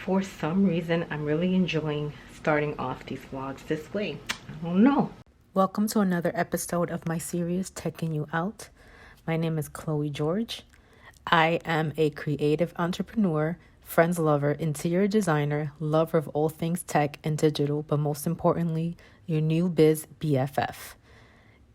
For some reason, I'm really enjoying starting off these vlogs this way. I don't know. Welcome to another episode of my series, Teching You Out. My name is Khloé George. I am a creative entrepreneur, friends lover, interior designer, lover of all things tech and digital, but most importantly, your new biz BFF.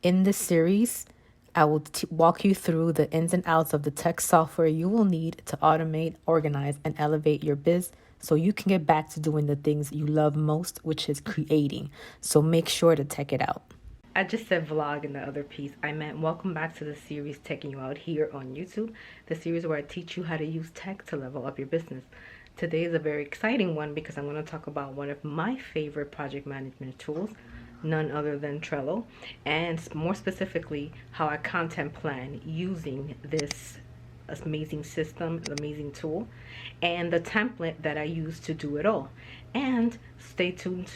In this series, I will walk you through the ins and outs of the tech software you will need to automate, organize, and elevate your biz so you can get back to doing the things you love most, which is creating. So make sure to check it out. I just said vlog in the other piece. I meant welcome back to the series Teching You Out here on YouTube, the series where I teach you how to use tech to level up your business. Today is a very exciting one because I'm going to talk about one of my favorite project management tools, none other than Trello, and more specifically how I content plan using this amazing system, amazing tool, and the template that I use to do it all. And stay tuned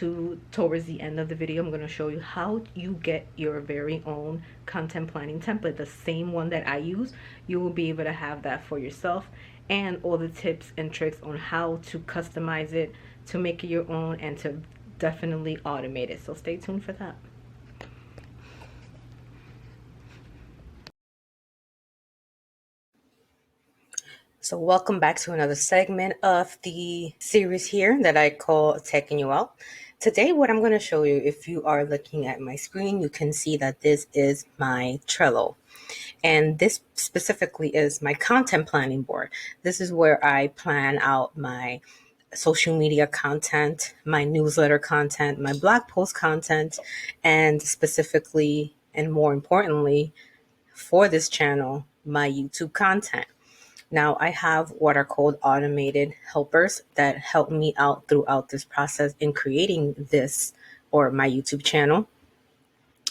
towards the end of the video. I'm going to show you how you get your very own content planning template, the same one that I use. You will be able to have that for yourself, and all the tips and tricks on how to customize it, to make it your own, and to definitely automate it. So stay tuned for that. So welcome back to another segment of the series here that I call Teching You Out. Today, what I'm going to show you, if you are looking at my screen, you can see that this is my Trello. And this specifically is my content planning board. This is where I plan out my social media content, my newsletter content, my blog post content, and specifically, and more importantly, for this channel, my YouTube content. Now, I have what are called automated helpers that help me out throughout this process in creating this or my YouTube channel.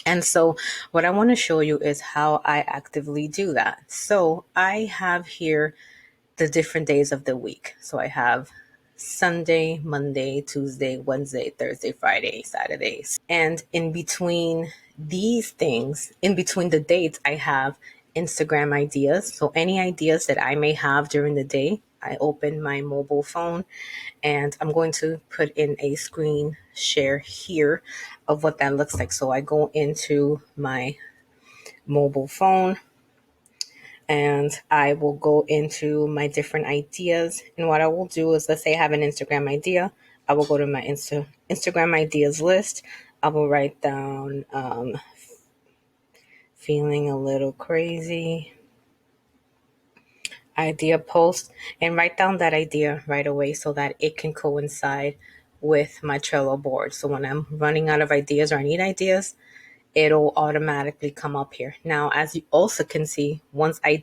And so what I want to show you is how I actively do that. So I have here the different days of the week. So I have Sunday, Monday, Tuesday, Wednesday, Thursday, Friday, Saturdays. And in between these things, in between the dates, I have Instagram ideas. So any ideas that I may have during the day, I open my mobile phone and I'm going to put in a screen share here of what that looks like. So I go into my mobile phone and I will go into my different ideas. And what I will do is, let's say I have an Instagram idea. I will go to my Instagram ideas list. I will write down feeling a little crazy idea post and write down that idea right away so that it can coincide with my Trello board. So when I'm running out of ideas or I need ideas, it'll automatically come up here. Now, as you also can see, once I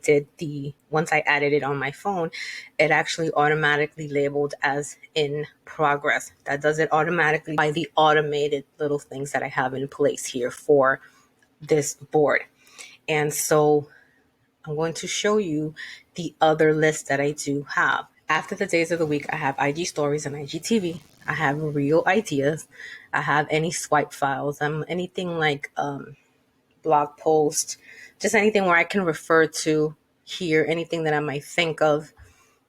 added it on my phone, it actually automatically labeled as in progress. That does it automatically by the automated little things that I have in place here for this board. And so I'm going to show you the other list that I do have. After the days of the week, I have IG stories and IGTV. I have real ideas. I have any swipe files. Anything like blog post, just anything where I can refer to here, anything that I might think of.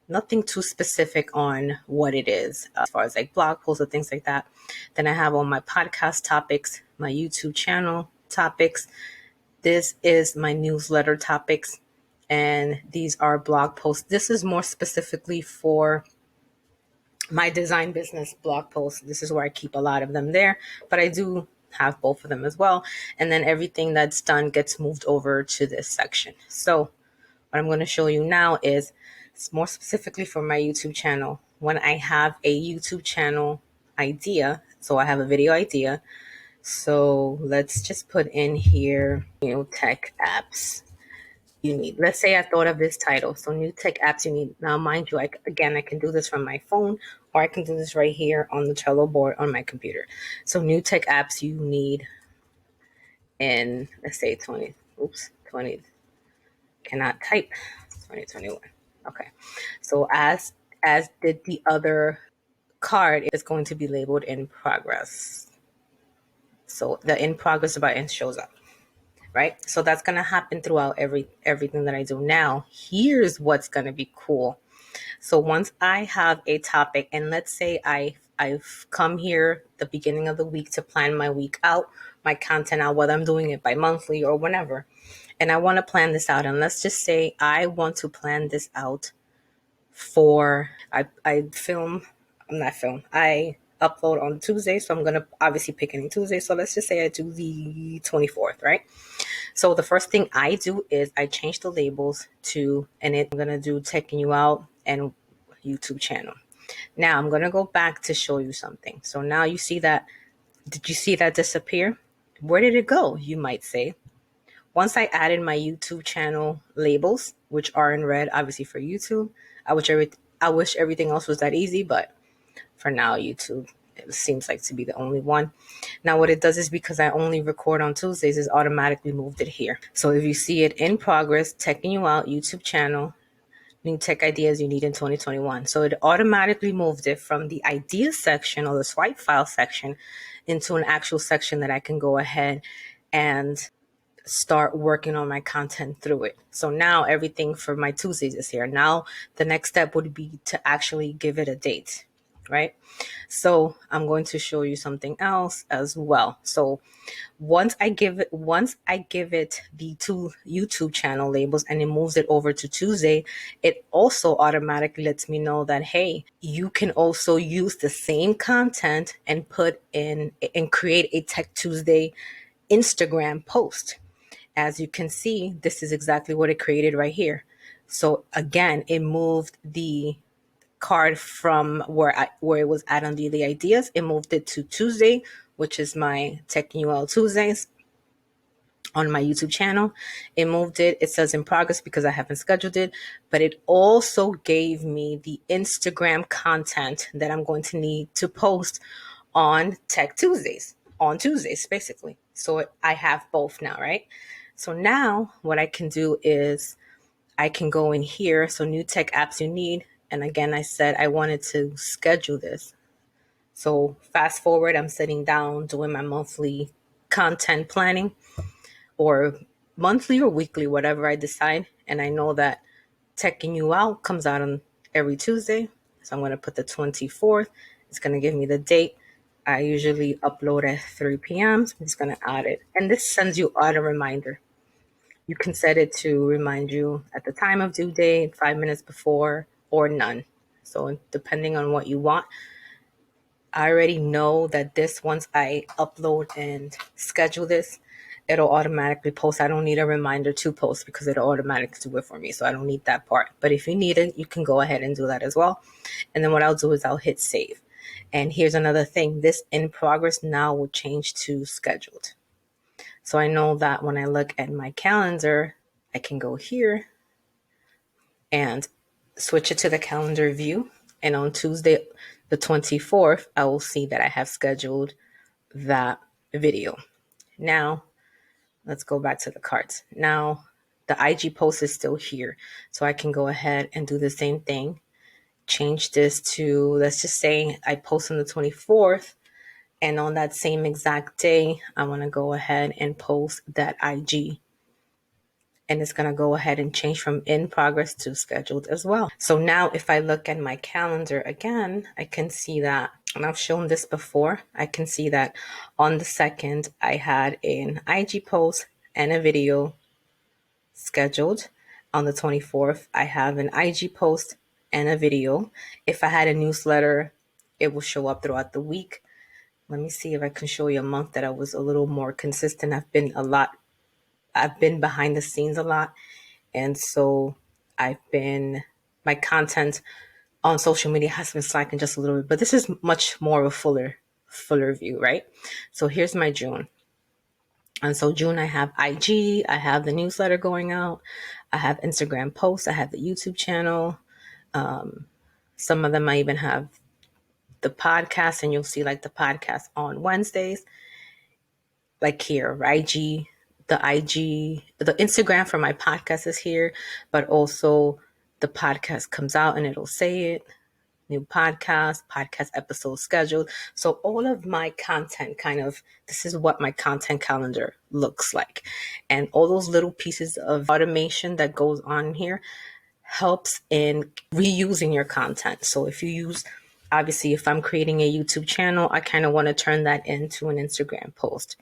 Nothing too specific on what it is as far as like blog posts or things like that. Then I have all my podcast topics, my YouTube channel topics. This is my newsletter topics. And these are blog posts. This is more specifically for my design business blog posts. This is where I keep a lot of them there, but I do have both of them as well. And then everything that's done gets moved over to this section. So what I'm going to show you now is more specifically for my YouTube channel. When I have a YouTube channel idea, so I have a video idea. So let's just put in here, new tech apps you need. Let's say I thought of this title. So new tech apps you need. Now, mind you, I can do this from my phone or I can do this right here on the Trello board on my computer. So new tech apps you need in, let's say 20, cannot type, 2021. Okay. So as did the other card, is going to be labeled in progress. So the in progress button shows up. Right? So that's going to happen throughout everything that I do. Now, here's what's going to be cool. So once I have a topic, and let's say I've come here the beginning of the week to plan my week out, my content out, whether I'm doing it by monthly or whenever, and I want to plan this out. And let's just say I want to plan this out for I film. I'm not film. I upload on Tuesday, so I'm gonna obviously pick any Tuesday. So let's just say I do the 24th, right? So the first thing I do is I change the labels to, and I'm gonna do Taking You Out and YouTube channel. Now I'm gonna go back to show you something. So now you see that. Did you see that disappear? Where did it go? You might say. Once I added my YouTube channel labels, which are in red, obviously for YouTube. I wish everything else was that easy, but for now, YouTube it seems like to be the only one. Now, what it does is because I only record on Tuesdays, it's automatically moved it here. So if you see it in progress, Taking You Out YouTube channel, new tech ideas you need in 2021. So it automatically moved it from the ideas section or the swipe file section into an actual section that I can go ahead and start working on my content through it. So now everything for my Tuesdays is here. Now the next step would be to actually give it a date, right? So I'm going to show you something else as well. So once I give it the two YouTube channel labels and it moves it over to Tuesday, it also automatically lets me know that, hey, you can also use the same content and put in and create a Tech Tuesday Instagram post. As you can see, this is exactly what it created right here. So again, it moved the card from where it was at on Daily Ideas. It moved it to Tuesday, which is my Tech UL Tuesdays on my YouTube channel. It moved it. It says in progress because I haven't scheduled it, but it also gave me the Instagram content that I'm going to need to post on Tech Tuesdays, on Tuesdays, basically. So I have both now, right? So now what I can do is I can go in here. So new tech apps you need. And again, I said I wanted to schedule this. So fast forward, I'm sitting down doing my monthly content planning or monthly or weekly, whatever I decide. And I know that Teching You Out comes out on every Tuesday. So I'm going to put the 24th. It's going to give me the date. I usually upload at 3 p.m. So I'm just going to add it. And this sends you out a reminder. You can set it to remind you at the time of due date, 5 minutes before, or none. So depending on what you want. I already know that this, once I upload and schedule this, it'll automatically post. I don't need a reminder to post because it'll automatically do it for me. So I don't need that part. But if you need it, you can go ahead and do that as well. And then what I'll do is I'll hit save. And here's another thing. This in progress now will change to scheduled. So I know that when I look at my calendar, I can go here and switch it to the calendar view. And on Tuesday, the 24th, I will see that I have scheduled that video. Now, let's go back to the cards. Now, the IG post is still here. So I can go ahead and do the same thing. Change this to, let's just say I post on the 24th. And on that same exact day, I want to go ahead and post that IG. And it's going to go ahead and change from in progress to scheduled as well. So now if I look at my calendar again, I can see that, and I've shown this before, I can see that on the 2nd, I had an IG post and a video scheduled. On the 24th, I have an IG post and a video. If I had a newsletter, it will show up throughout the week. Let me see if I can show you a month that I was a little more consistent. I've been behind the scenes a lot. And so my content on social media has been slacking just a little bit, but this is much more of a fuller view, right? So here's my June. And so June, I have IG, I have the newsletter going out, I have Instagram posts, I have the YouTube channel. Some of them I even have the podcast, and you'll see like the podcast on Wednesdays, like here, the Instagram for my podcast is here, but also the podcast comes out and it'll say it, new podcast episode scheduled. So all of my content this is what my content calendar looks like. And all those little pieces of automation that goes on here, helps in reusing your content. So if you use, obviously, if I'm creating a YouTube channel, I kind of want to turn that into an Instagram post.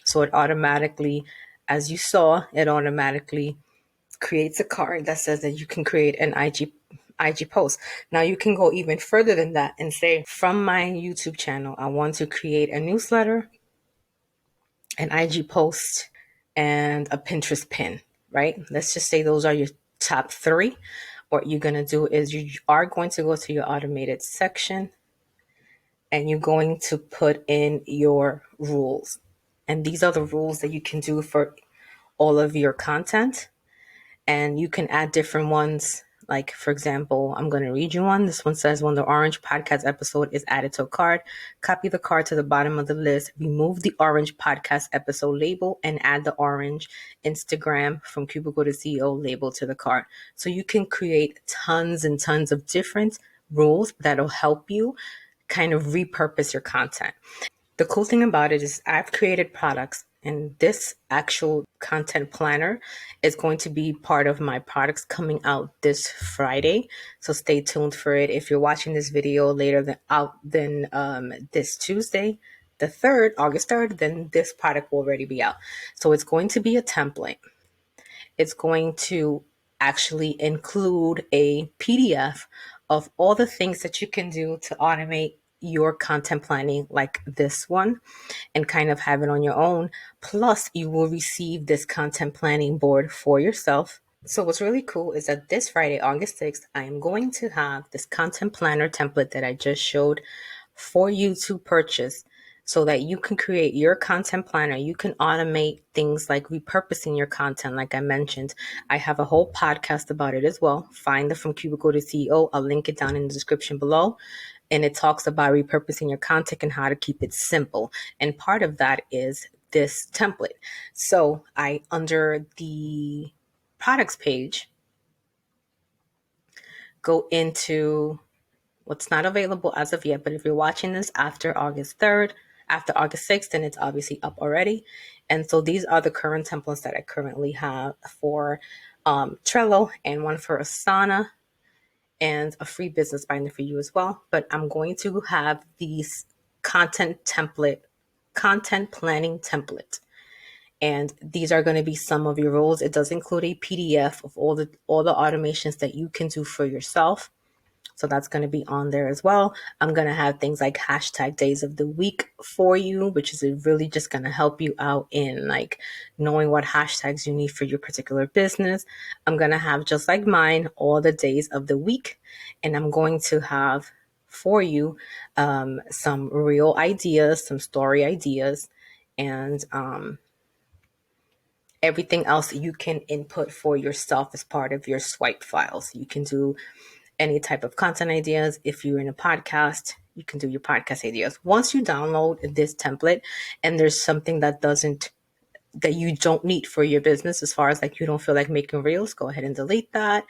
So it automatically, as you saw, it automatically creates a card that says that you can create an IG post. Now you can go even further than that and say, from my YouTube channel, I want to create a newsletter, an IG post, and a Pinterest pin, right? Let's just say those are your top three. What you're going to do is you are going to go to your automated section and you're going to put in your rules. And these are the rules that you can do for all of your content. And you can add different ones. Like, for example, I'm going to read you one. This one says, when the orange podcast episode is added to a card, copy the card to the bottom of the list, remove the orange podcast episode label, and add the orange Instagram from Cubicle to CEO label to the card. So you can create tons and tons of different rules that'll help you kind of repurpose your content. The cool thing about it is I've created products, and this actual content planner is going to be part of my products coming out this Friday. So stay tuned for it. If you're watching this video later than this Tuesday, the 3rd, August 3rd, then this product will already be out. So it's going to be a template. It's going to actually include a PDF of all the things that you can do to automate your content planning, like this one, and kind of have it on your own. Plus, you will receive this content planning board for yourself. So what's really cool is that this Friday, August 6th, I am going to have this content planner template that I just showed for you to purchase so that you can create your content planner. You can automate things like repurposing your content. Like I mentioned, I have a whole podcast about it as well. Find it from Cubicle to CEO. I'll link it down in the description below. And it talks about repurposing your content and how to keep it simple. And part of that is this template. So under the products page, go into what's not available as of yet, but if you're watching this after August 3rd, after August 6th, then it's obviously up already. And so these are the current templates that I currently have for Trello, and one for Asana, and a free business binder for you as well. But I'm going to have these content planning template. And these are going to be some of your rules. It does include a PDF of all the automations that you can do for yourself. So that's going to be on there as well. I'm going to have things like hashtag days of the week for you, which is really just going to help you out in like knowing what hashtags you need for your particular business. I'm going to have, just like mine, all the days of the week. And I'm going to have for you some real ideas, some story ideas, and everything else you can input for yourself as part of your swipe files. You can do any type of content ideas. If you're in a podcast, you can do your podcast ideas. Once you download this template and there's something that you don't need for your business, as far as like you don't feel like making reels, go ahead and delete that.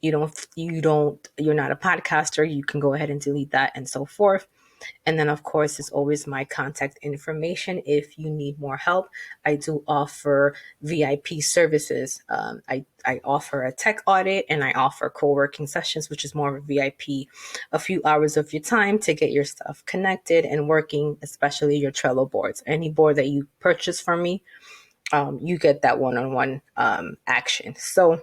You're not a podcaster, you can go ahead and delete that, and so forth. And then, of course, it's always my contact information if you need more help. I do offer VIP services. I offer a tech audit, and I offer co-working sessions, which is more of a VIP, a few hours of your time to get your stuff connected and working, especially your Trello boards. Any board that you purchase from me, you get that one-on-one action. So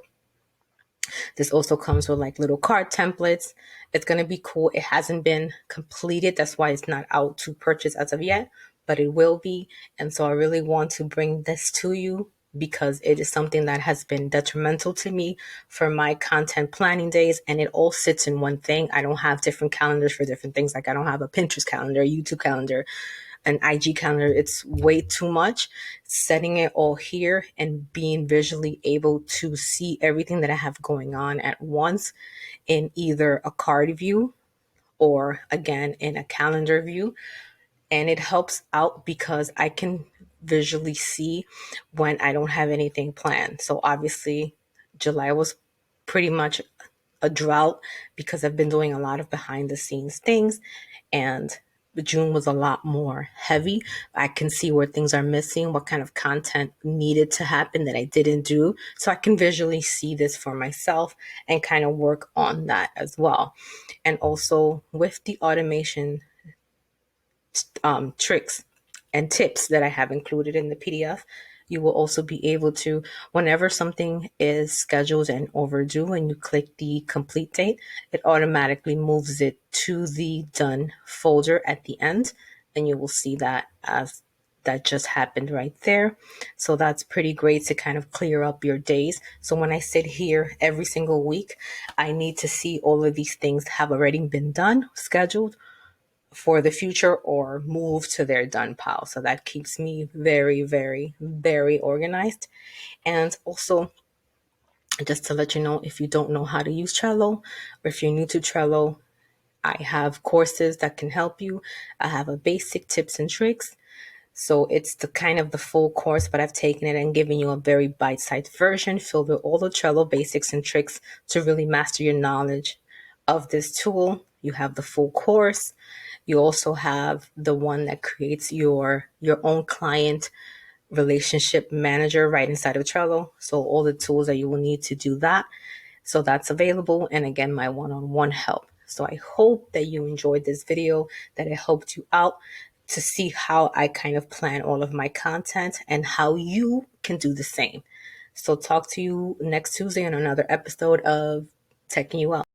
this also comes with like little card templates. It's going to be cool. It hasn't been completed. That's why it's not out to purchase as of yet, but it will be. And so I really want to bring this to you because it is something that has been detrimental to me for my content planning days. And it all sits in one thing. I don't have different calendars for different things. Like I don't have a Pinterest calendar, YouTube calendar, an IG calendar. It's way too much. Setting it all here and being visually able to see everything that I have going on at once in either a card view or again in a calendar view. And it helps out because I can visually see when I don't have anything planned. So obviously July was pretty much a drought because I've been doing a lot of behind the scenes things, and June was a lot more heavy. I can see where things are missing, what kind of content needed to happen that I didn't do. So I can visually see this for myself and kind of work on that as well. And also with the automation tricks and tips that I have included in the PDF, you will also be able to, whenever something is scheduled and overdue and you click the complete date, it automatically moves it to the done folder at the end. And you will see that as that just happened right there. So that's pretty great to kind of clear up your days. So when I sit here every single week, I need to see all of these things have already been done, scheduled, for the future or move to their done pile. So that keeps me very, very, very organized. And also, just to let you know, if you don't know how to use Trello or if you're new to Trello, I have courses that can help you. I have a basic tips and tricks. So it's the kind of the full course, but I've taken it and given you a very bite-sized version filled with all the Trello basics and tricks to really master your knowledge of this tool. You have the full course. You also have the one that creates your own client relationship manager right inside of Trello. So all the tools that you will need to do that. So that's available. And again, my one-on-one help. So I hope that you enjoyed this video, that it helped you out to see how I kind of plan all of my content and how you can do the same. So talk to you next Tuesday on another episode of Teching You Out.